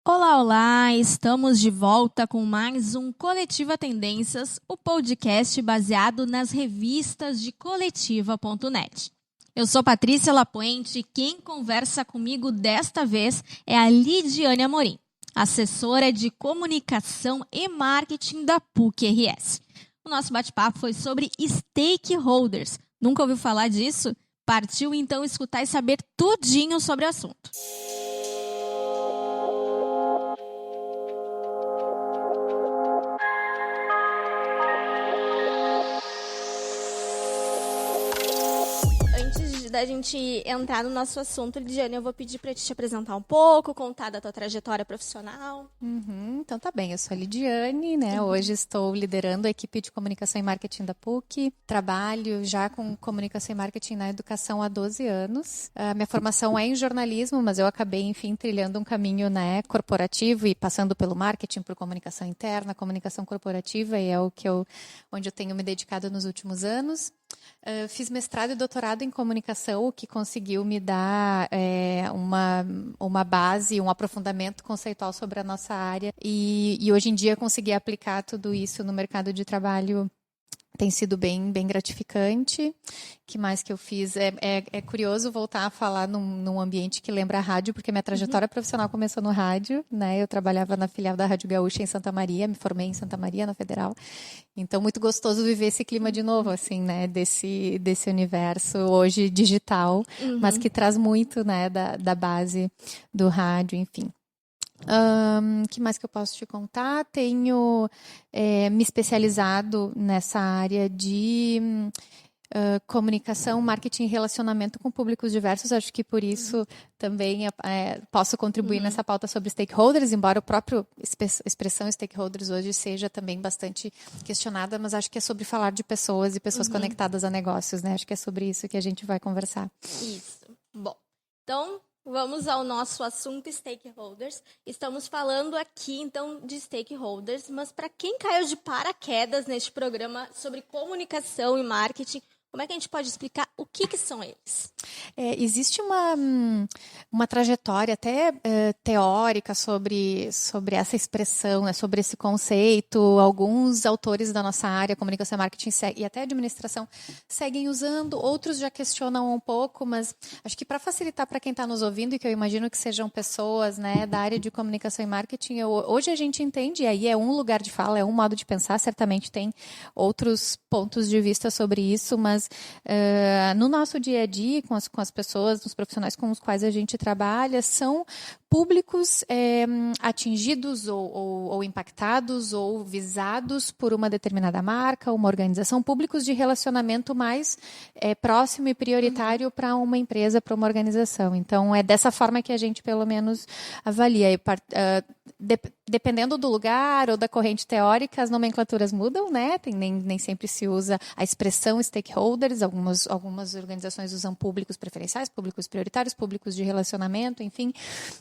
Olá, olá! Estamos de volta com mais um Coletiva Tendências, o podcast baseado nas revistas de coletiva.net. Eu sou Patrícia Lapuente e quem conversa comigo desta vez é a Lidiane Amorim, assessora de comunicação e marketing da PUC-RS. O nosso bate-papo foi sobre stakeholders. Nunca ouviu falar disso? Partiu então escutar e saber tudinho sobre o assunto. Da gente entrar no nosso assunto, Lidiane, eu vou pedir para te apresentar um pouco, contar da tua trajetória profissional. Então tá bem, eu sou a Lidiane, né? Hoje estou liderando a equipe de comunicação e marketing da PUC. Trabalho já com comunicação e marketing na educação há 12 anos. A minha formação é em jornalismo, mas eu acabei, enfim, trilhando um caminho, né, corporativo e passando pelo marketing, por comunicação interna, comunicação corporativa, e é onde eu tenho me dedicado nos últimos anos. Fiz mestrado e doutorado em comunicação, o que conseguiu me dar uma base, um aprofundamento conceitual sobre a nossa área. E hoje em dia consegui aplicar tudo isso no mercado de trabalho. Tem sido bem gratificante. O que mais que eu fiz? É curioso voltar a falar num ambiente que lembra a rádio, porque minha trajetória profissional começou no rádio, né? Eu trabalhava na filial da Rádio Gaúcha em Santa Maria, me formei em Santa Maria, na Federal. Então, muito gostoso viver esse clima de novo, assim, né? Desse universo hoje digital, mas que traz muito, né? Da base do rádio, enfim. Que mais que eu posso te contar? Tenho me especializado nessa área de comunicação, marketing e relacionamento com públicos diversos. Acho que por isso também posso contribuir nessa pauta sobre stakeholders, embora a própria expressão stakeholders hoje seja também bastante questionada, mas acho que é sobre falar de pessoas e pessoas conectadas a negócios, né? Acho que é sobre isso que a gente vai conversar. Isso. Bom, então vamos ao nosso assunto stakeholders. Estamos falando aqui, então, de stakeholders, mas para quem caiu de paraquedas neste programa sobre comunicação e marketing, como é que a gente pode explicar o que são eles? Existe uma trajetória até teórica sobre essa expressão, né, sobre esse conceito. Alguns autores da nossa área, comunicação e marketing e até administração, seguem usando, outros já questionam um pouco, mas acho que para facilitar para quem está nos ouvindo, e que eu imagino que sejam pessoas, né, da área de comunicação e marketing, hoje a gente entende, e aí é um lugar de fala, é um modo de pensar, certamente tem outros pontos de vista sobre isso, mas no nosso dia a dia, com as pessoas, os profissionais com os quais a gente trabalha, são públicos atingidos ou impactados ou visados por uma determinada marca, uma organização, públicos de relacionamento mais próximo e prioritário para uma empresa, para uma organização. Então, é dessa forma que a gente, pelo menos, avalia. Dependendo do lugar ou da corrente teórica, as nomenclaturas mudam, né? Nem sempre se usa a expressão stakeholders, algumas organizações usam públicos preferenciais, públicos prioritários, públicos de relacionamento, enfim.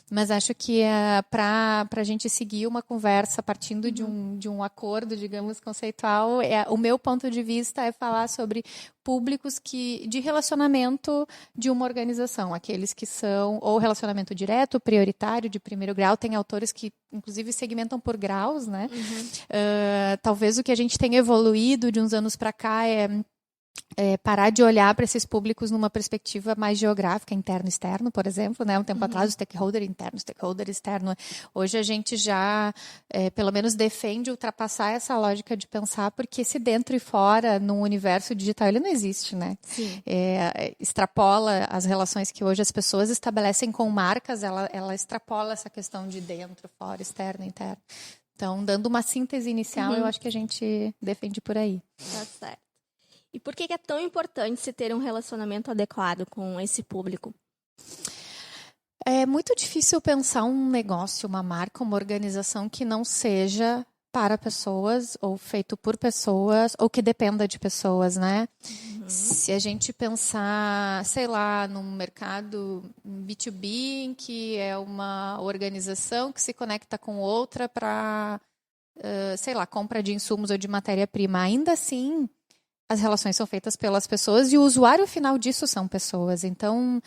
Mas acho que para a gente seguir uma conversa partindo de um acordo, digamos, conceitual, o meu ponto de vista é falar sobre públicos de relacionamento de uma organização, aqueles que são ou relacionamento direto, prioritário, de primeiro grau. Tem autores que, inclusive, segmentam por graus, né? Talvez o que a gente tem evoluído de uns anos para cá é parar de olhar para esses públicos numa perspectiva mais geográfica, interno e externo, por exemplo, né? Um tempo atrás, o stakeholder interno, stakeholder externo. Hoje a gente já, pelo menos, defende ultrapassar essa lógica de pensar, porque esse dentro e fora, num universo digital, ele não existe, né? Extrapola as relações que hoje as pessoas estabelecem com marcas, ela extrapola essa questão de dentro, fora, externo, interno. Então, dando uma síntese inicial, eu acho que a gente defende por aí. Tá certo. E por que é tão importante se ter um relacionamento adequado com esse público? É muito difícil pensar um negócio, uma marca, uma organização que não seja para pessoas, ou feito por pessoas, ou que dependa de pessoas, né? Se a gente pensar, sei lá, num mercado B2B, em que é uma organização que se conecta com outra para, sei lá, compra de insumos ou de matéria-prima, ainda assim, as relações são feitas pelas pessoas e o usuário final disso são pessoas. Então,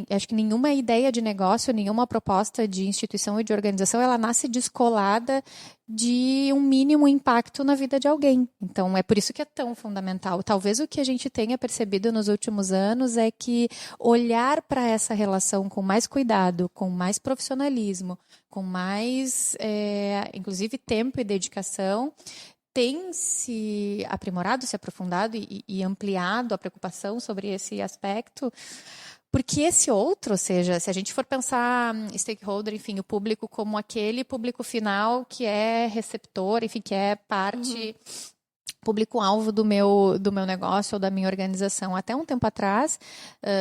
acho que nenhuma ideia de negócio, nenhuma proposta de instituição e de organização, ela nasce descolada de um mínimo impacto na vida de alguém. Então, é por isso que é tão fundamental. Talvez o que a gente tenha percebido nos últimos anos é que olhar para essa relação com mais cuidado, com mais profissionalismo, com mais, inclusive, tempo e dedicação, tem se aprimorado, se aprofundado e ampliado a preocupação sobre esse aspecto, porque esse outro, ou seja, se a gente for pensar stakeholder, enfim, o público como aquele público final que é receptor, enfim, que é parte... público-alvo do meu negócio ou da minha organização. Até um tempo atrás,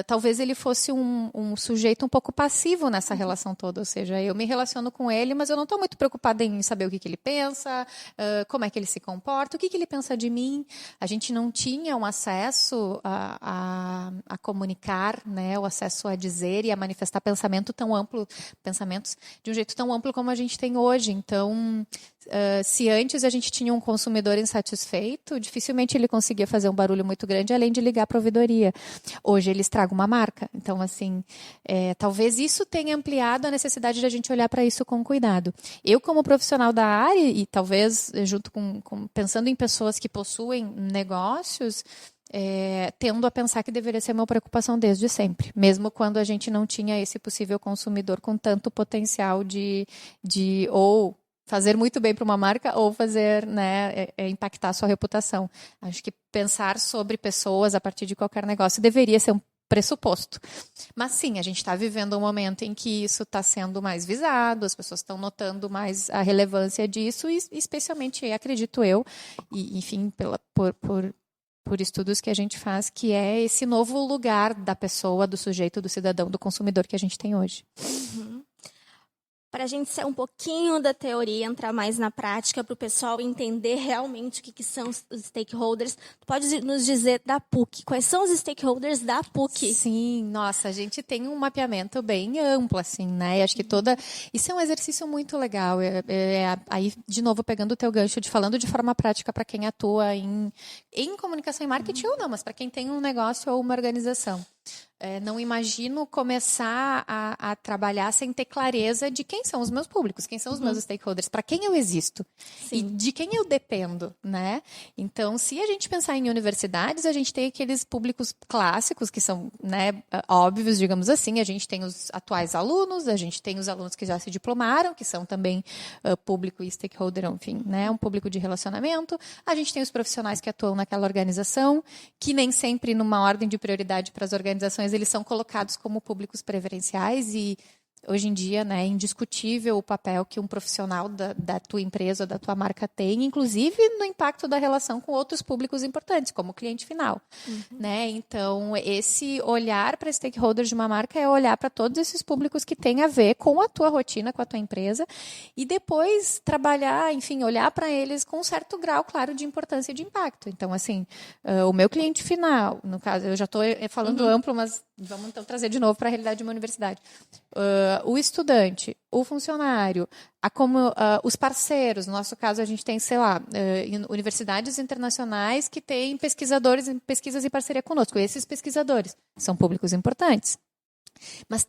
talvez ele fosse um sujeito um pouco passivo nessa relação toda, ou seja, eu me relaciono com ele, mas eu não estou muito preocupada em saber o que ele pensa, como é que ele se comporta, o que ele pensa de mim. A gente não tinha um acesso a comunicar, né, o acesso a dizer e a manifestar pensamentos de um jeito tão amplo como a gente tem hoje. Então, se antes a gente tinha um consumidor insatisfeito, dificilmente ele conseguia fazer um barulho muito grande, além de ligar para a ouvidoria. Hoje ele estraga uma marca. Então, assim, talvez isso tenha ampliado a necessidade de a gente olhar para isso com cuidado. Eu, como profissional da área, e talvez junto pensando em pessoas que possuem negócios, tendo a pensar que deveria ser uma preocupação desde sempre, mesmo quando a gente não tinha esse possível consumidor com tanto potencial de ou fazer muito bem para uma marca ou fazer, né, impactar a sua reputação. Acho que pensar sobre pessoas a partir de qualquer negócio deveria ser um pressuposto. Mas sim, a gente está vivendo um momento em que isso está sendo mais visado, as pessoas estão notando mais a relevância disso, e especialmente, acredito eu, e enfim, por estudos que a gente faz, que é esse novo lugar da pessoa, do sujeito, do cidadão, do consumidor que a gente tem hoje. Para a gente sair um pouquinho da teoria, entrar mais na prática, para o pessoal entender realmente o que são os stakeholders, tu pode nos dizer da PUC, quais são os stakeholders da PUC? Sim, nossa, a gente tem um mapeamento bem amplo, assim, né? Acho que isso é um exercício muito legal. Aí, de novo, pegando o teu gancho falando de forma prática para quem atua em comunicação e marketing ou não, mas para quem tem um negócio ou uma organização. Não imagino começar a trabalhar sem ter clareza de quem são os meus públicos, quem são os meus stakeholders, para quem eu existo. Sim. E de quem eu dependo, né? Então, se a gente pensar em universidades, a gente tem aqueles públicos clássicos que são, né, óbvios, digamos assim. A gente tem os atuais alunos, a gente tem os alunos que já se diplomaram, que são também público e stakeholder, enfim, né, um público de relacionamento. A gente tem os profissionais que atuam naquela organização, que nem sempre numa ordem de prioridade para as organizações eles são colocados como públicos preferenciais e hoje em dia, né, é indiscutível o papel que um profissional da tua empresa, da tua marca tem, inclusive no impacto da relação com outros públicos importantes, como o cliente final. Né? Então, esse olhar para stakeholders de uma marca é olhar para todos esses públicos que têm a ver com a tua rotina, com a tua empresa, e depois trabalhar, enfim, olhar para eles com um certo grau, claro, de importância e de impacto. Então, assim, o meu cliente final, no caso, eu já estou falando amplo, mas vamos então trazer de novo para a realidade de uma universidade. O estudante, o funcionário, os parceiros, no nosso caso a gente tem, sei lá, universidades internacionais que têm pesquisadores em pesquisas em parceria conosco. Esses pesquisadores são públicos importantes. Mas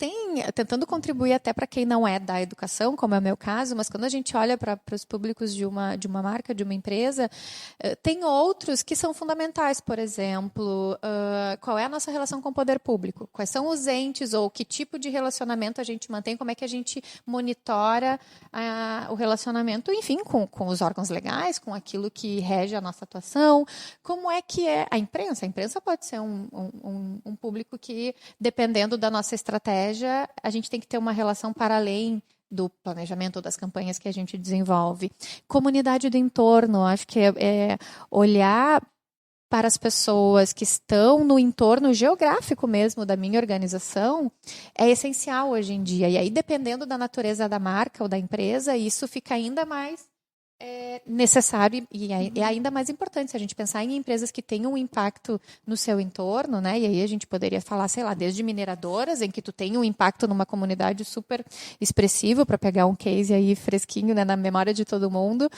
tentando contribuir até para quem não é da educação, como é o meu caso, mas quando a gente olha para os públicos de uma marca, de uma empresa, tem outros que são fundamentais. Por exemplo, qual é a nossa relação com o poder público? Quais são os entes ou que tipo de relacionamento a gente mantém? Como é que a gente monitora o relacionamento, enfim, com os órgãos legais, com aquilo que rege a nossa atuação? Como é que é a imprensa? A imprensa pode ser um público que, dependendo da nossa estratégia, a gente tem que ter uma relação para além do planejamento ou das campanhas que a gente desenvolve. Comunidade do entorno, acho que é olhar para as pessoas que estão no entorno geográfico mesmo da minha organização é essencial hoje em dia. E aí, dependendo da natureza da marca ou da empresa, isso fica ainda mais É necessário e é ainda mais importante se a gente pensar em empresas que têm um impacto no seu entorno, né? E aí a gente poderia falar, sei lá, desde mineradoras, em que tu tem um impacto numa comunidade super expressivo, para pegar um case aí fresquinho, né, na memória de todo mundo.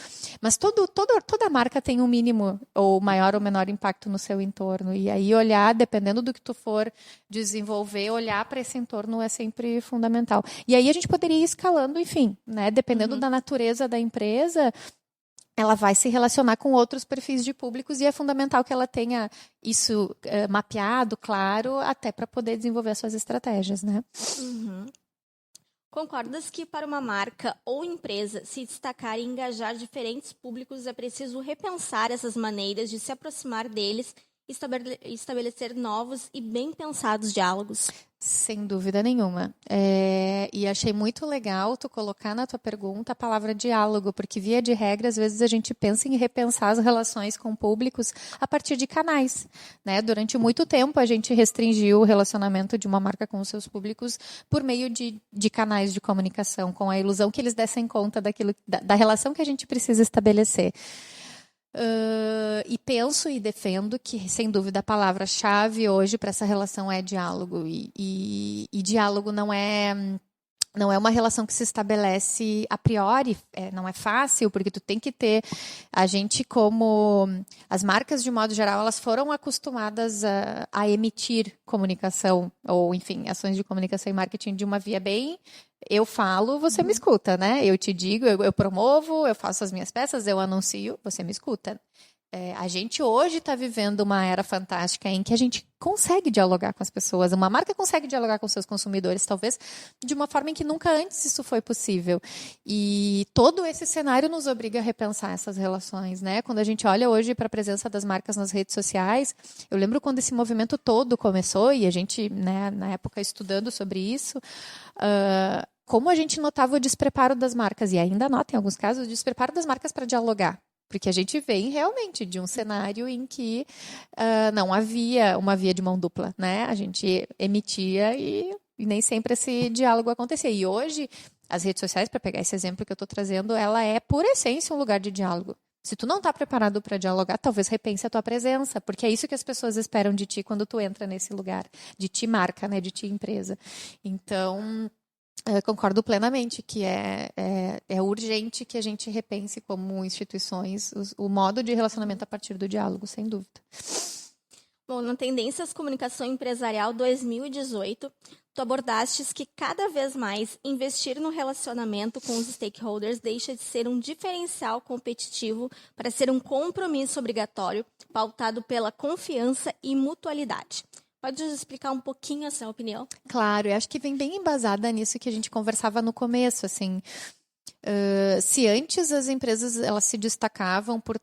Mas toda marca tem um mínimo ou maior ou menor impacto no seu entorno. E aí olhar, dependendo do que tu for desenvolver, olhar para esse entorno é sempre fundamental. E aí a gente poderia ir escalando, enfim, né? Dependendo da natureza da empresa, ela vai se relacionar com outros perfis de públicos e é fundamental que ela tenha isso mapeado, claro, até para poder desenvolver as suas estratégias, né? Concordas que para uma marca ou empresa se destacar e engajar diferentes públicos é preciso repensar essas maneiras de se aproximar deles e estabelecer novos e bem pensados diálogos? Sem dúvida nenhuma. E achei muito legal tu colocar na tua pergunta a palavra diálogo, porque via de regra, às vezes a gente pensa em repensar as relações com públicos a partir de canais, né? Durante muito tempo a gente restringiu o relacionamento de uma marca com os seus públicos por meio de canais de comunicação, com a ilusão que eles dessem conta da relação que a gente precisa estabelecer. E penso e defendo que, sem dúvida, a palavra-chave hoje para essa relação é diálogo. E diálogo não é uma relação que se estabelece a priori, não é fácil, porque tu tem que ter... A gente, como... As marcas, de modo geral, elas foram acostumadas a emitir comunicação, ou, enfim, ações de comunicação e marketing de uma via bem... Eu falo, você me escuta, né? Eu te digo, eu promovo, eu faço as minhas peças, eu anuncio, você me escuta. A gente hoje está vivendo uma era fantástica em que a gente consegue dialogar com as pessoas. Uma marca consegue dialogar com seus consumidores, talvez de uma forma em que nunca antes isso foi possível. E todo esse cenário nos obriga a repensar essas relações, né? Quando a gente olha hoje para a presença das marcas nas redes sociais, eu lembro quando esse movimento todo começou e a gente, né, na época, estudando sobre isso, como a gente notava o despreparo das marcas, e ainda nota em alguns casos o despreparo das marcas para dialogar. Porque a gente vem realmente de um cenário em que não havia uma via de mão dupla, né? A gente emitia e nem sempre esse diálogo acontecia. E hoje, as redes sociais, para pegar esse exemplo que eu estou trazendo, ela é, por essência, um lugar de diálogo. Se tu não está preparado para dialogar, talvez repense a tua presença, porque é isso que as pessoas esperam de ti quando tu entra nesse lugar, de ti marca, né? De ti empresa. Então... concordo plenamente que é urgente que a gente repense como instituições o modo de relacionamento a partir do diálogo, sem dúvida. Bom, na Tendências Comunicação Empresarial 2018, tu abordastes que cada vez mais investir no relacionamento com os stakeholders deixa de ser um diferencial competitivo para ser um compromisso obrigatório, pautado pela confiança e mutualidade. Pode nos explicar um pouquinho a sua opinião? Claro, eu acho que vem bem embasada nisso que a gente conversava no começo, assim. Se antes as empresas elas se destacavam por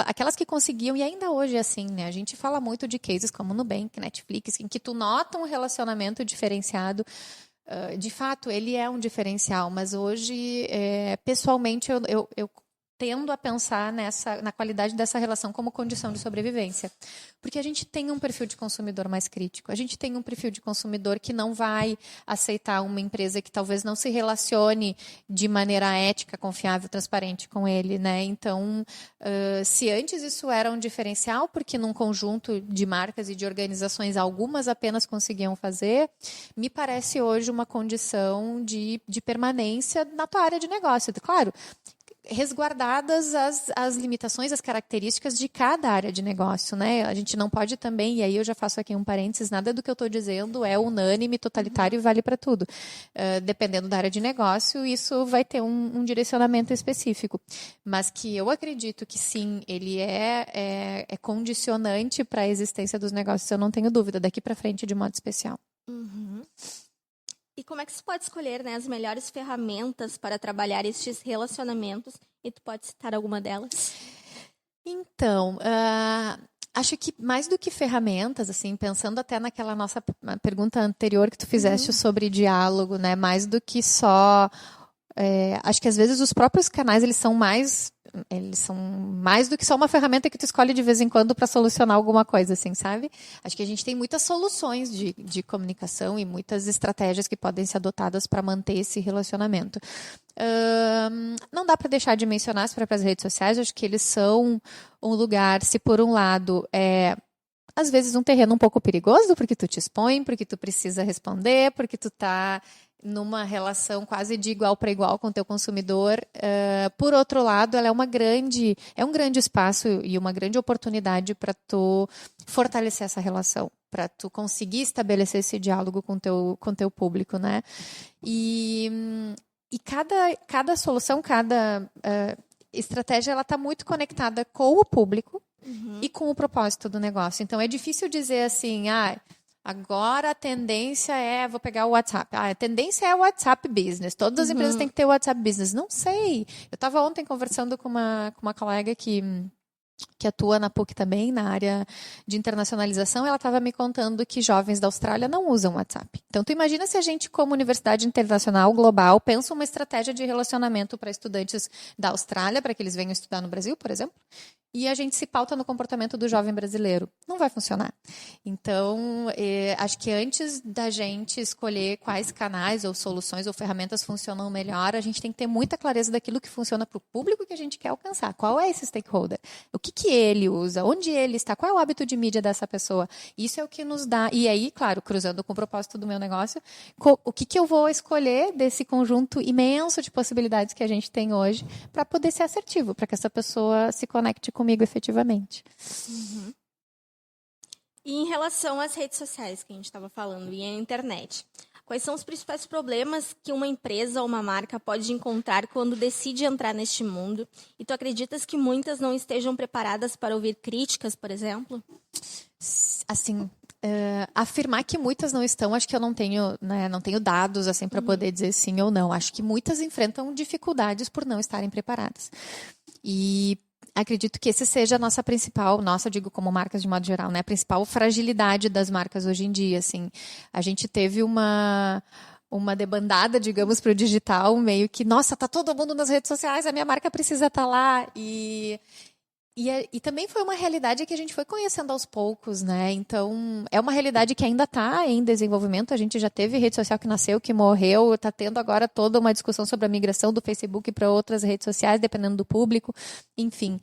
aquelas que conseguiam, e ainda hoje é assim, né? A gente fala muito de cases como Nubank, Netflix, em que tu nota um relacionamento diferenciado. De fato, ele é um diferencial, mas hoje, pessoalmente, eu tendo a pensar na qualidade dessa relação como condição de sobrevivência. Porque a gente tem um perfil de consumidor mais crítico, a gente tem um perfil de consumidor que não vai aceitar uma empresa que talvez não se relacione de maneira ética, confiável, transparente com ele, né? Então, se antes isso era um diferencial, porque num conjunto de marcas e de organizações, algumas apenas conseguiam fazer, me parece hoje uma condição de permanência na tua área de negócio. Claro, resguardadas as limitações, as características de cada área de negócio, né? A gente não pode também, e aí eu já faço aqui um parênteses, nada do que eu estou dizendo é unânime, totalitário e vale para tudo. Dependendo da área de negócio, isso vai ter um direcionamento específico. Mas que eu acredito que sim, ele é condicionante para a existência dos negócios, eu não tenho dúvida, daqui para frente de modo especial. E como é que se pode escolher, né, as melhores ferramentas para trabalhar estes relacionamentos? E tu pode citar alguma delas? Então, acho que mais do que ferramentas, assim, pensando até naquela nossa pergunta anterior que tu fizeste sobre diálogo, né, mais do que só... acho que às vezes os próprios canais eles são mais do que só uma ferramenta que tu escolhe de vez em quando para solucionar alguma coisa, assim, sabe? Acho que a gente tem muitas soluções de comunicação e muitas estratégias que podem ser adotadas para manter esse relacionamento. Não dá para deixar de mencionar as próprias redes sociais. Eu acho que eles são um lugar, se por um lado às vezes um terreno um pouco perigoso, porque tu te expõe, porque tu precisa responder, porque tu tá numa relação quase de igual para igual com o teu consumidor. Por outro lado, ela é um grande espaço e uma grande oportunidade para tu fortalecer essa relação, para tu conseguir estabelecer esse diálogo com teu público, né? E cada solução, cada estratégia, ela está muito conectada com o público e com o propósito do negócio. Então, é difícil dizer assim, agora a tendência vou pegar o WhatsApp. A tendência é o WhatsApp Business. Todas as empresas têm que ter o WhatsApp Business. Não sei. Eu estava ontem conversando com uma colega que atua na PUC também, na área de internacionalização. Ela estava me contando que jovens da Austrália não usam WhatsApp. Então, tu imagina se a gente, como universidade internacional global, pensa uma estratégia de relacionamento para estudantes da Austrália, para que eles venham estudar no Brasil, por exemplo, e a gente se pauta no comportamento do jovem brasileiro. Não vai funcionar. Então, acho que antes da gente escolher quais canais ou soluções ou ferramentas funcionam melhor, a gente tem que ter muita clareza daquilo que funciona para o público que a gente quer alcançar. Qual é esse stakeholder? O que ele usa? Onde ele está? Qual é o hábito de mídia dessa pessoa? Isso é o que nos dá... E aí, claro, cruzando com o propósito do meu negócio, o que eu vou escolher desse conjunto imenso de possibilidades que a gente tem hoje para poder ser assertivo, para que essa pessoa se conecte comigo efetivamente. E em relação às redes sociais que a gente estava falando e a internet, quais são os principais problemas que uma empresa ou uma marca pode encontrar quando decide entrar neste mundo? E tu acreditas que muitas não estejam preparadas para ouvir críticas, por exemplo? Assim, afirmar que muitas não estão, acho que eu não tenho dados assim para poder dizer sim ou não. Acho que muitas enfrentam dificuldades por não estarem preparadas. E acredito que esse seja a nossa principal, eu digo como marcas de modo geral, né? A principal fragilidade das marcas hoje em dia, assim. A gente teve uma debandada, digamos, para o digital, meio que, nossa, tá todo mundo nas redes sociais, a minha marca precisa estar lá. E também foi uma realidade que a gente foi conhecendo aos poucos, né? Então, é uma realidade que ainda está em desenvolvimento. A gente já teve rede social que nasceu, que morreu. Está tendo agora toda uma discussão sobre a migração do Facebook para outras redes sociais, dependendo do público. Enfim,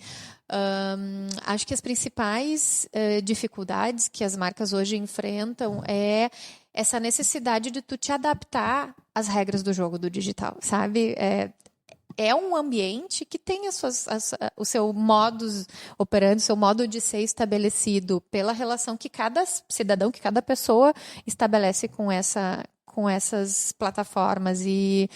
acho que as principais dificuldades que as marcas hoje enfrentam é essa necessidade de tu te adaptar às regras do jogo do digital, sabe? É um ambiente que tem o seu modus operandi, o seu modo de ser estabelecido pela relação que cada cidadão, que cada pessoa estabelece com essas plataformas. E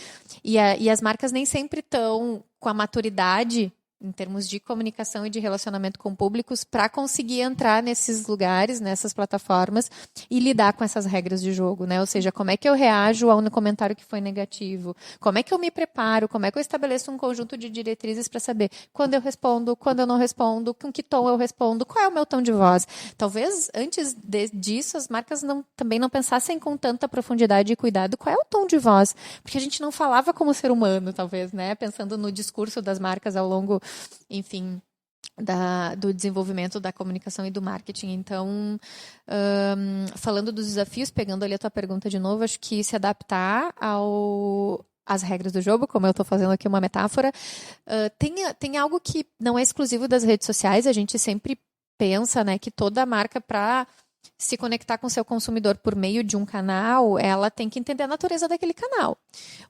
as marcas nem sempre estão com a maturidade em termos de comunicação e de relacionamento com públicos para conseguir entrar nesses lugares, nessas plataformas e lidar com essas regras de jogo, né? Ou seja, como é que eu reajo a um comentário que foi negativo? Como é que eu me preparo? Como é que eu estabeleço um conjunto de diretrizes para saber quando eu respondo, quando eu não respondo, com que tom eu respondo, qual é o meu tom de voz? Talvez antes disso as marcas também não pensassem com tanta profundidade e cuidado qual é o tom de voz, porque a gente não falava como ser humano, talvez, né? Pensando no discurso das marcas ao longo, enfim, do desenvolvimento da comunicação e do marketing. Então, falando dos desafios, pegando ali a tua pergunta de novo, acho que se adaptar às regras do jogo, como eu estou fazendo aqui uma metáfora, tem algo que não é exclusivo das redes sociais. A gente sempre pensa, né, que toda marca, para se conectar com seu consumidor por meio de um canal, ela tem que entender a natureza daquele canal.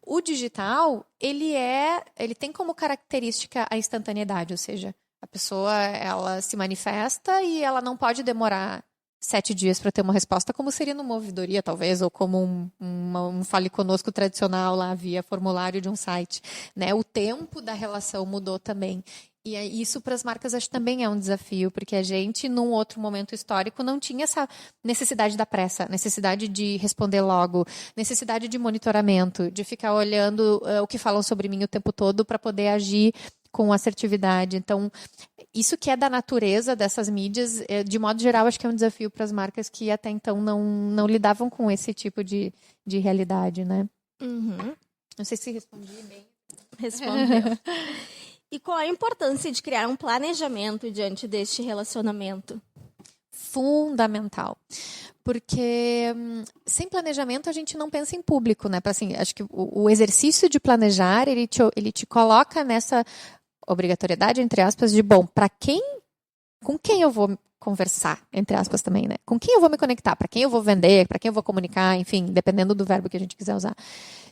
O digital, ele tem como característica a instantaneidade, ou seja, a pessoa, ela se manifesta e ela não pode demorar 7 dias para ter uma resposta, como seria numa ouvidoria, talvez, ou como um Fale Conosco tradicional lá via formulário de um site, né? O tempo da relação mudou também. E isso para as marcas acho que também é um desafio, porque a gente, num outro momento histórico, não tinha essa necessidade da pressa, necessidade de responder logo, necessidade de monitoramento, de ficar olhando o que falam sobre mim o tempo todo para poder agir com assertividade. Então, isso que é da natureza dessas mídias, de modo geral, acho que é um desafio para as marcas que até então não lidavam com esse tipo de realidade, né? Não sei se respondi bem. Respondeu. E qual a importância de criar um planejamento diante deste relacionamento? fundamental. Porque sem planejamento a gente não pensa em público, né? Assim, acho que o exercício de planejar, ele te coloca nessa obrigatoriedade, entre aspas, de, bom, com quem eu vou conversar, entre aspas também, né? Com quem eu vou me conectar, para quem eu vou vender, para quem eu vou comunicar, enfim, dependendo do verbo que a gente quiser usar.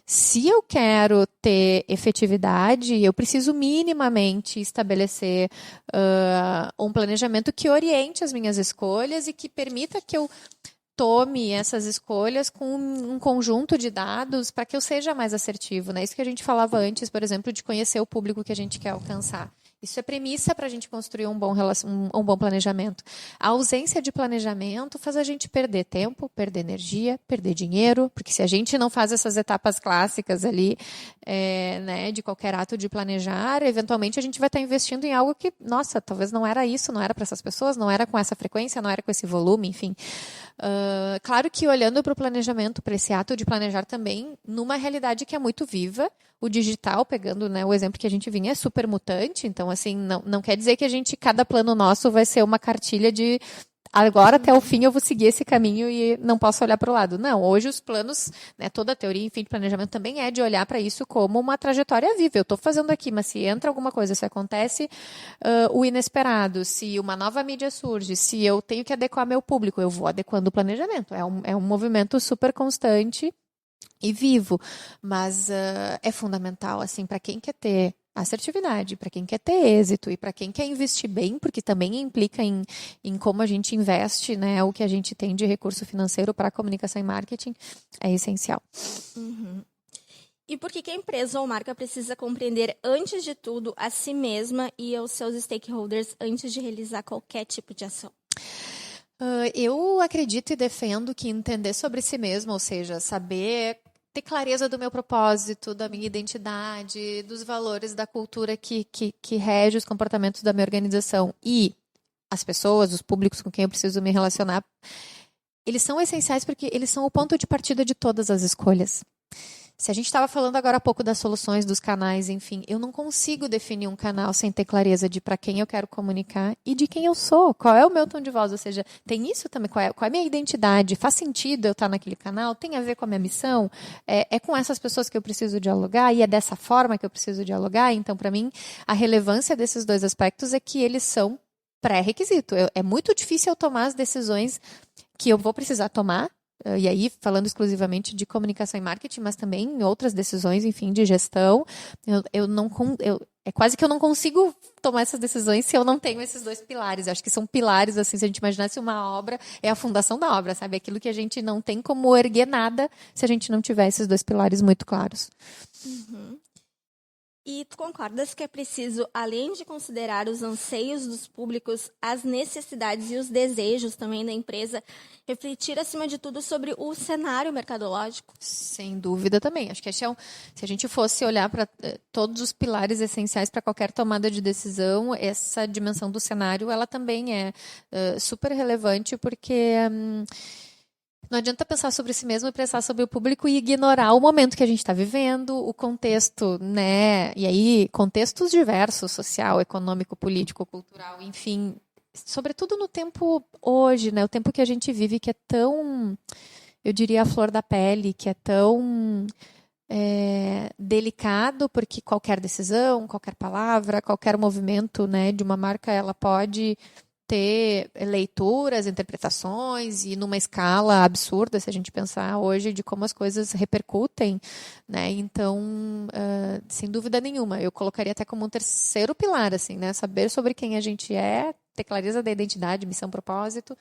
Se eu quero ter efetividade, eu preciso minimamente estabelecer um planejamento que oriente as minhas escolhas e que permita que eu tome essas escolhas com um conjunto de dados para que eu seja mais assertivo, né? Isso que a gente falava antes, por exemplo, de conhecer o público que a gente quer alcançar. Isso é premissa para a gente construir um bom planejamento. A ausência de planejamento faz a gente perder tempo, perder energia, perder dinheiro, porque se a gente não faz essas etapas clássicas ali, né, de qualquer ato de planejar, eventualmente a gente vai estar investindo em algo que, nossa, talvez não era isso, não era para essas pessoas, não era com essa frequência, não era com esse volume, enfim. Claro que olhando para o planejamento, para esse ato de planejar também, numa realidade que é muito viva, o digital, pegando, né, o exemplo que a gente vinha, é super mutante, então assim, não quer dizer que cada plano nosso vai ser uma cartilha de agora até o fim eu vou seguir esse caminho e não posso olhar para o lado. Não, hoje os planos, né, toda a teoria, enfim, de planejamento também é de olhar para isso como uma trajetória viva. Eu estou fazendo aqui, mas se entra alguma coisa, se acontece o inesperado, se uma nova mídia surge, se eu tenho que adequar meu público, eu vou adequando o planejamento. É um movimento super constante e vivo, mas é fundamental, assim, para quem quer ter assertividade, para quem quer ter êxito e para quem quer investir bem, porque também implica em como a gente investe, né, o que a gente tem de recurso financeiro para comunicação e marketing, é essencial. Uhum. E por que a empresa ou marca precisa compreender, antes de tudo, a si mesma e aos seus stakeholders antes de realizar qualquer tipo de ação? Eu acredito e defendo que entender sobre si mesmo, ou seja, saber ter clareza do meu propósito, da minha identidade, dos valores da cultura que rege os comportamentos da minha organização e as pessoas, os públicos com quem eu preciso me relacionar, eles são essenciais porque eles são o ponto de partida de todas as escolhas. Se a gente estava falando agora há pouco das soluções, dos canais, enfim, eu não consigo definir um canal sem ter clareza de para quem eu quero comunicar e de quem eu sou, qual é o meu tom de voz, ou seja, tem isso também, qual é a minha identidade, faz sentido eu estar naquele canal, tem a ver com a minha missão, é com essas pessoas que eu preciso dialogar e é dessa forma que eu preciso dialogar, então para mim a relevância desses dois aspectos é que eles são pré-requisito, é muito difícil eu tomar as decisões que eu vou precisar tomar, e aí falando exclusivamente de comunicação e marketing, mas também em outras decisões, enfim, de gestão, é quase que eu não consigo tomar essas decisões se eu não tenho esses dois pilares. Eu acho que são pilares, assim, se a gente imaginasse uma obra, é a fundação da obra, sabe? Aquilo que a gente não tem como erguer nada se a gente não tiver esses dois pilares muito claros. Uhum. E tu concordas que é preciso, além de considerar os anseios dos públicos, as necessidades e os desejos também da empresa, refletir, acima de tudo, sobre o cenário mercadológico? Sem dúvida também. Acho que se a gente fosse olhar para todos os pilares essenciais para qualquer tomada de decisão, essa dimensão do cenário, ela também é super relevante, porque não adianta pensar sobre si mesmo e pensar sobre o público e ignorar o momento que a gente está vivendo, o contexto, né? E aí, contextos diversos, social, econômico, político, cultural, enfim. Sobretudo no tempo hoje, né? O tempo que a gente vive, que é tão, eu diria, a flor da pele, que é tão delicado, porque qualquer decisão, qualquer palavra, qualquer movimento, né, de uma marca, ela pode ter leituras, interpretações e numa escala absurda, se a gente pensar hoje de como as coisas repercutem, né? Então, sem dúvida nenhuma, eu colocaria até como um terceiro pilar, assim, né? Saber sobre quem a gente é, ter clareza da identidade, missão, propósito,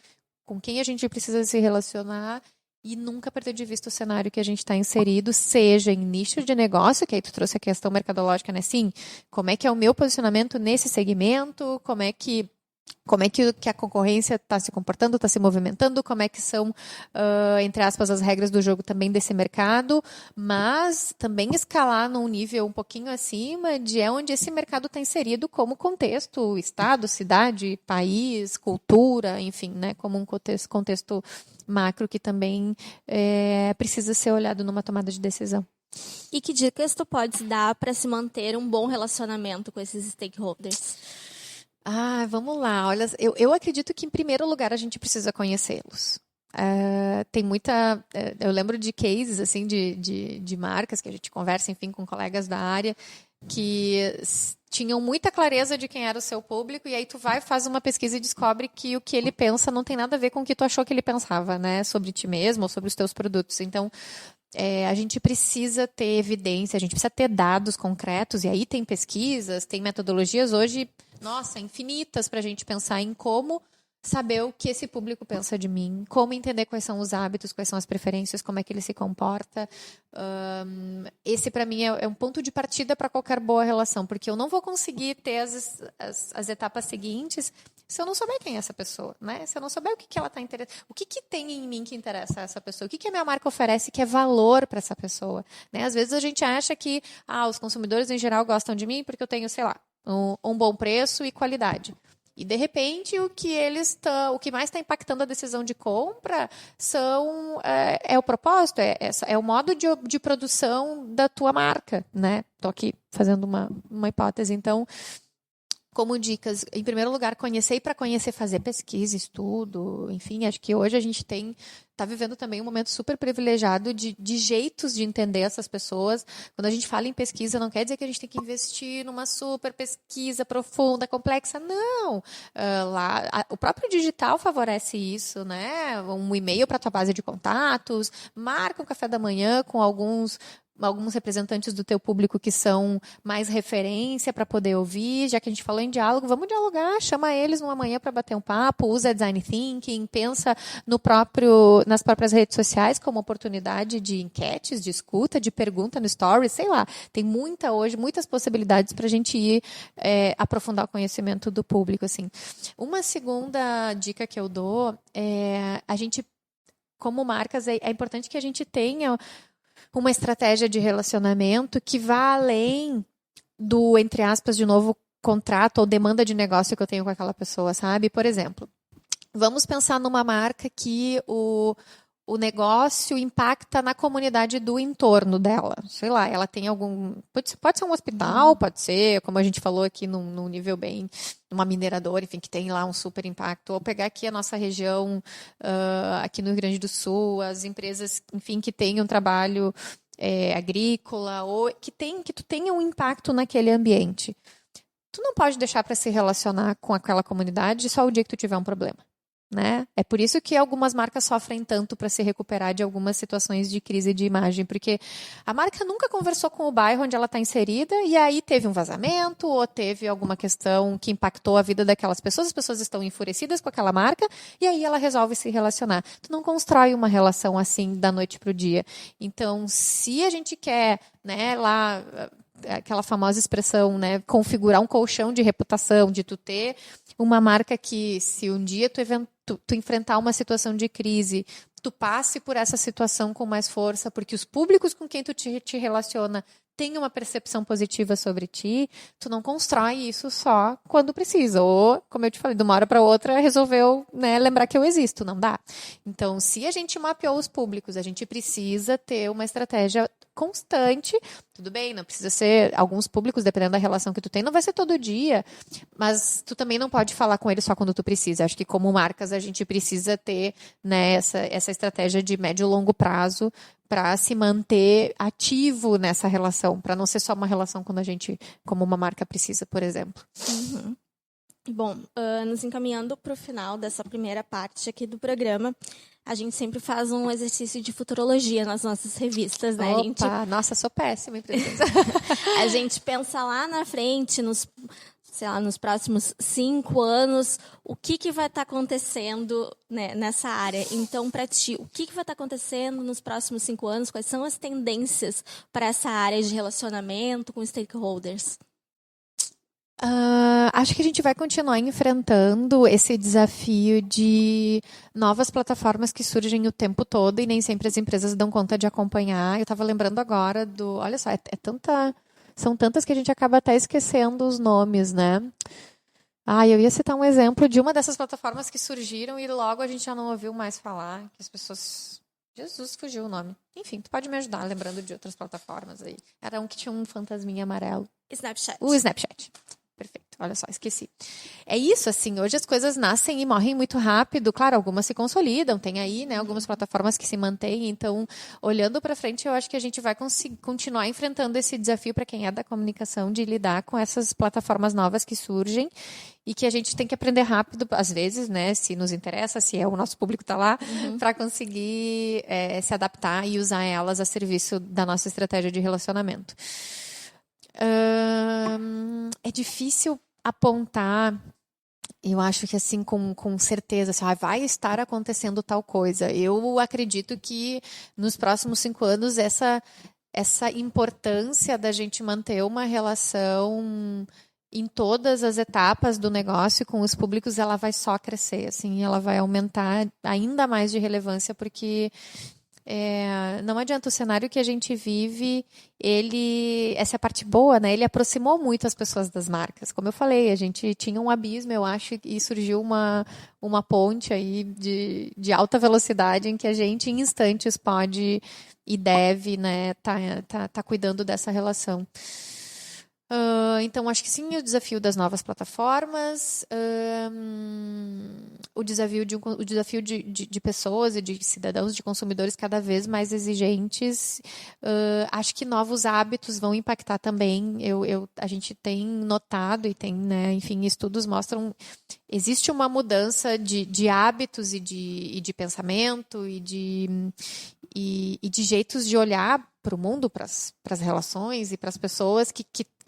com quem a gente precisa se relacionar e nunca perder de vista o cenário que a gente está inserido, seja em nicho de negócio, que aí tu trouxe a questão mercadológica, né? Sim, como é que é o meu posicionamento nesse segmento, como é que a concorrência está se comportando, está se movimentando, como é que são, entre aspas, as regras do jogo também desse mercado, mas também escalar num nível um pouquinho acima de onde esse mercado está inserido como contexto, estado, cidade, país, cultura, enfim, né, como um contexto macro que também precisa ser olhado numa tomada de decisão. E que dicas tu podes dar para se manter um bom relacionamento com esses stakeholders? Vamos lá. Olha, eu acredito que, em primeiro lugar, a gente precisa conhecê-los. Tem muita... eu lembro de cases, assim, de marcas que a gente conversa, enfim, com colegas da área, que tinham muita clareza de quem era o seu público, e aí tu vai, faz uma pesquisa e descobre que o que ele pensa não tem nada a ver com o que tu achou que ele pensava, né? Sobre ti mesmo ou sobre os teus produtos. Então, a gente precisa ter evidência, a gente precisa ter dados concretos, e aí tem pesquisas, tem metodologias hoje, nossa, infinitas para a gente pensar em como saber o que esse público pensa de mim, como entender quais são os hábitos, quais são as preferências, como é que ele se comporta. Esse, para mim, é um ponto de partida para qualquer boa relação, porque eu não vou conseguir ter as etapas seguintes se eu não souber quem é essa pessoa, né? Se eu não souber o que ela está interessada, o que tem em mim que interessa a essa pessoa, o que a minha marca oferece que é valor para essa pessoa, né? Às vezes a gente acha que os consumidores em geral gostam de mim porque eu tenho, sei lá, um bom preço e qualidade. E, de repente, o que mais está impactando a decisão de compra é o propósito, é o modo de produção da tua marca, né? Estou aqui fazendo uma hipótese. Então, como dicas, em primeiro lugar, conhecer, e para conhecer, fazer pesquisa, estudo, enfim, acho que hoje a gente está vivendo também um momento super privilegiado de jeitos de entender essas pessoas. Quando a gente fala em pesquisa, não quer dizer que a gente tem que investir numa super pesquisa profunda, complexa, não. O próprio digital favorece isso, né? Um e-mail para a tua base de contatos, marca um café da manhã com alguns representantes do teu público que são mais referência para poder ouvir, já que a gente falou em diálogo, vamos dialogar, chama eles numa manhã para bater um papo, usa design thinking, pensa nas próprias redes sociais como oportunidade de enquetes, de escuta, de pergunta no story, sei lá, tem muitas possibilidades para a gente ir aprofundar o conhecimento do público, assim. Uma segunda dica que eu dou a gente, como marcas, é importante que a gente tenha uma estratégia de relacionamento que vá além do, entre aspas, de novo, contrato ou demanda de negócio que eu tenho com aquela pessoa, sabe? Por exemplo, vamos pensar numa marca que o negócio impacta na comunidade do entorno dela. Sei lá, ela tem algum... Pode ser um hospital, pode ser, como a gente falou aqui, num nível bem... uma mineradora, enfim, que tem lá um super impacto. Ou pegar aqui a nossa região, aqui no Rio Grande do Sul, as empresas, enfim, que têm um trabalho agrícola, ou que tu tenha um impacto naquele ambiente. Tu não pode deixar para se relacionar com aquela comunidade só o dia que tu tiver um problema. Né? É por isso que algumas marcas sofrem tanto para se recuperar de algumas situações de crise de imagem, porque a marca nunca conversou com o bairro onde ela está inserida e aí teve um vazamento ou teve alguma questão que impactou a vida daquelas pessoas, as pessoas estão enfurecidas com aquela marca e aí ela resolve se relacionar. Tu não constrói uma relação assim da noite para o dia. Então, se a gente quer, né, lá... aquela famosa expressão, né, configurar um colchão de reputação, de tu ter uma marca que, se um dia tu enfrentar uma situação de crise, tu passe por essa situação com mais força, porque os públicos com quem tu te relaciona têm uma percepção positiva sobre ti, tu não constrói isso só quando precisa. Ou, como eu te falei, de uma hora para outra, resolveu, né, lembrar que eu existo, não dá. Então, se a gente mapeou os públicos, a gente precisa ter uma estratégia constante, tudo bem, não precisa ser alguns públicos, dependendo da relação que tu tem, não vai ser todo dia, mas tu também não pode falar com eles só quando tu precisa. Acho que como marcas a gente precisa ter, né, essa estratégia de médio e longo prazo para se manter ativo nessa relação, para não ser só uma relação quando a gente, como uma marca, precisa, por exemplo. Uhum. Bom, nos encaminhando para o final dessa primeira parte aqui do programa, a gente sempre faz um exercício de futurologia nas nossas revistas, né? Opa, nossa, sou péssima em presença. A gente pensa lá na frente, nos próximos 5 anos, o que vai estar acontecendo, né, nessa área. Então, para ti, o que vai estar acontecendo nos próximos 5 anos? Quais são as tendências para essa área de relacionamento com stakeholders? Acho que a gente vai continuar enfrentando esse desafio de novas plataformas que surgem o tempo todo e nem sempre as empresas dão conta de acompanhar. Eu estava lembrando agora olha só, são tantas que a gente acaba até esquecendo os nomes, né? Eu ia citar um exemplo de uma dessas plataformas que surgiram e logo a gente já não ouviu mais falar, que as pessoas... Jesus, fugiu o nome. Enfim, tu pode me ajudar lembrando de outras plataformas aí. Era um que tinha um fantasminha amarelo. Snapchat. O Snapchat. Perfeito. olha só, esqueci. É isso, assim, hoje as coisas nascem e morrem muito rápido. Claro, algumas se consolidam, tem aí, né, algumas plataformas que se mantêm. Então, olhando para frente, eu acho que a gente vai continuar enfrentando esse desafio para quem é da comunicação de lidar com essas plataformas novas que surgem e que a gente tem que aprender rápido, às vezes, né, se nos interessa, se é o nosso público está lá, para conseguir se adaptar e usar elas a serviço da nossa estratégia de relacionamento. É difícil apontar, eu acho que assim, com certeza, assim, vai estar acontecendo tal coisa. Eu acredito que nos próximos 5 anos essa importância da gente manter uma relação em todas as etapas do negócio com os públicos, ela vai só crescer, assim, ela vai aumentar ainda mais de relevância, porque não adianta, o cenário que a gente vive, essa é a parte boa, né? Ele aproximou muito as pessoas das marcas. Como eu falei, a gente tinha um abismo, eu acho, e surgiu uma ponte aí de alta velocidade em que a gente, em instantes, pode e deve, né, tá cuidando dessa relação. Então, acho que sim, o desafio das novas plataformas, o desafio de pessoas e de cidadãos, de consumidores cada vez mais exigentes. Acho que novos hábitos vão impactar também. A gente tem notado e tem, né, enfim, estudos mostram, existe uma mudança de hábitos e de pensamento e de jeitos de olhar para o mundo, para as relações e para as pessoas, que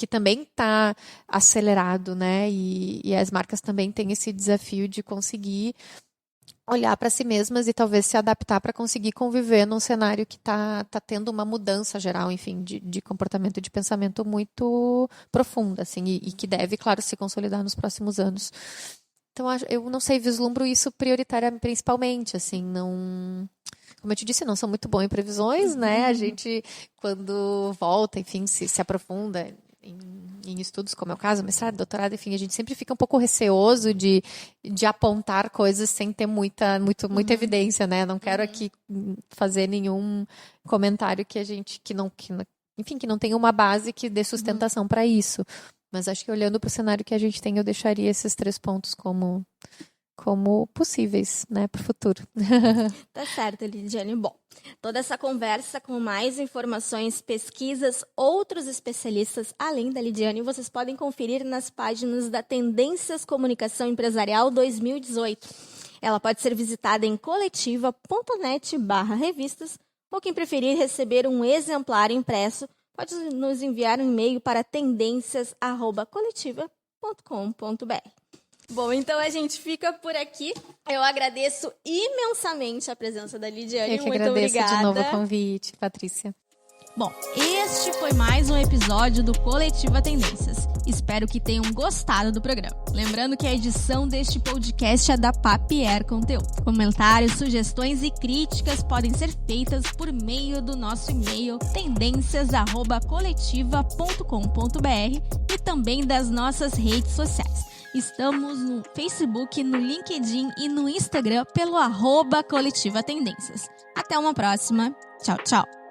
também está acelerado, né? E as marcas também têm esse desafio de conseguir olhar para si mesmas e talvez se adaptar para conseguir conviver num cenário que está tendo uma mudança geral, enfim, de comportamento e de pensamento muito profunda, assim, e que deve, claro, se consolidar nos próximos anos. Então, eu não sei, vislumbro isso principalmente, assim, não... Como eu te disse, não sou muito bom em previsões, né? A gente, quando volta, enfim, se aprofunda em estudos, como é o caso, mestrado, doutorado, enfim, a gente sempre fica um pouco receoso de apontar coisas sem ter muita evidência, né? Não quero aqui fazer nenhum comentário que não tenha uma base que dê sustentação para isso. Mas acho que olhando para o cenário que a gente tem, eu deixaria esses 3 pontos como possíveis, né, para o futuro. Tá certo, Lidiane. Bom, toda essa conversa com mais informações, pesquisas, outros especialistas, além da Lidiane, vocês podem conferir nas páginas da Tendências Comunicação Empresarial 2018. Ela pode ser visitada em coletiva.net/revistas, ou quem preferir receber um exemplar impresso, pode nos enviar um e-mail para tendências@coletiva.com.br. Bom, então a gente fica por aqui. Eu agradeço imensamente a presença da Lidiane. Eu que muito agradeço obrigada. de novo o convite, Patrícia. Bom, este foi mais um episódio do Coletiva Tendências. Espero que tenham gostado do programa. Lembrando que a edição deste podcast é da Papier Conteúdo. Comentários, sugestões e críticas podem ser feitas por meio do nosso e-mail tendências@coletiva.com.br e também das nossas redes sociais. Estamos no Facebook, no LinkedIn e no Instagram pelo @Coletiva Tendências. Até uma próxima. Tchau, tchau.